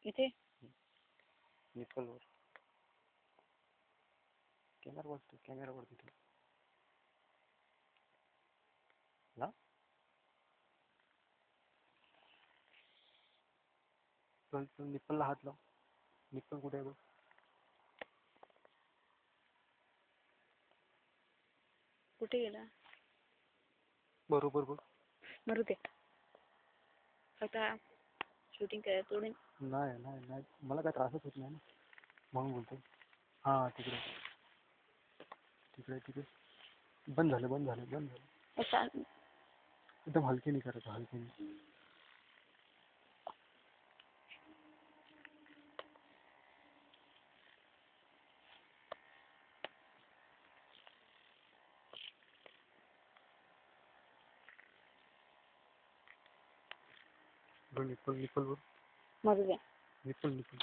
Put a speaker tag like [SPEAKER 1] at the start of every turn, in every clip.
[SPEAKER 1] इथे
[SPEAKER 2] निप्पलवर कॅमेरावर तिथे ना निप्पलला हात लाव. निप्पल कुठे आहे बघ.
[SPEAKER 1] कुठे गेला?
[SPEAKER 2] बरोबर बघ.
[SPEAKER 1] मरू दे. आता शूटिंग करायला तोडून.
[SPEAKER 2] नाही नाही नाही मला काय त्रासच होत नाही ना म्हणून बोलतो. हां तिकडे तिकडे तिकडे बंद झालं बंद झालं बंद झालं.
[SPEAKER 1] अच्छा
[SPEAKER 2] एकदम हलकीने करायचं हलकीने. निप्पल निप्पल वर
[SPEAKER 1] मरू दे.
[SPEAKER 2] निप्पल निप्पल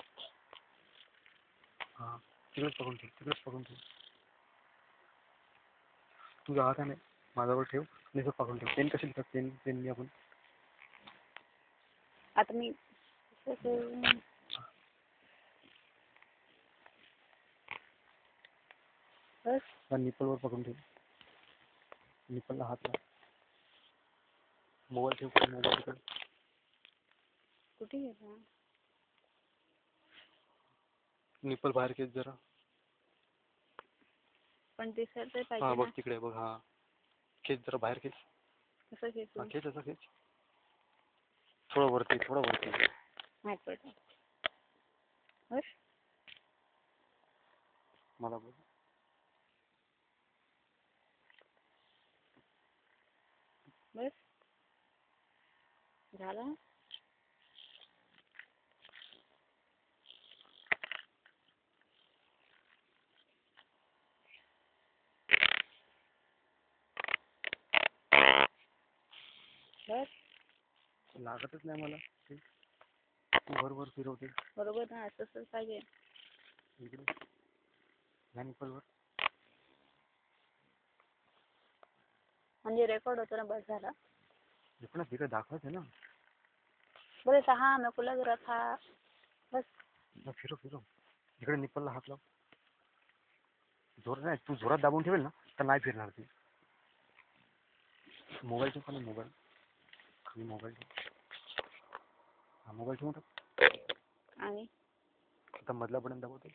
[SPEAKER 2] हां तिकडेच पकडून ठेव तिकडेच पकडून ठेव. तुझ्या हाताने माझ्यावर ठेव आणि असं पकडून ठेव. पेन कशी लिहितात पेनने आपण.
[SPEAKER 1] आता मी बस
[SPEAKER 2] निप्पलवर पकडून ठेव. निप्पलला हात लाव. मोबाईल ठेव मोबाईल तिकडे.
[SPEAKER 1] कुठे गेला?
[SPEAKER 2] निप्पल बाहेर खेच जरा.
[SPEAKER 1] पण दिसायला तर
[SPEAKER 2] हा
[SPEAKER 1] पाहिजे
[SPEAKER 2] बघ
[SPEAKER 1] ना.
[SPEAKER 2] तिकडे बघ. हा खेच जरा बाहेर खेच.
[SPEAKER 1] कसं खेचू?
[SPEAKER 2] हा खेच असं खेच. थोडं वरती थोडं वरती.
[SPEAKER 1] माहित पडलं. बस
[SPEAKER 2] मला बघ.
[SPEAKER 1] बस झालं. बस
[SPEAKER 2] लागतच नाही मला. वर फिरवते.
[SPEAKER 1] बरोबर ना असंच पाहिजे.
[SPEAKER 2] इकडे ह्या निप्पलवर.
[SPEAKER 1] म्हणजे रेकॉर्ड होतो ना. बस झाला.
[SPEAKER 2] इकडे तिकडे दाखवायचं ना.
[SPEAKER 1] बोले हाँ मेरे को लग रहा था. बस
[SPEAKER 2] फिरव फिरव. इकडे निप्पलला हात लाव. जोर नाही तू जोरात दाबून ठेवेल ना तर नाही फिरणार ती. मोबाईल ठेव खाली मोबाईल. खाली मोबाईल ठेव. हा मोबाईल ठेवून टाक.
[SPEAKER 1] आणि
[SPEAKER 2] आता मधला बटन दाबवतो.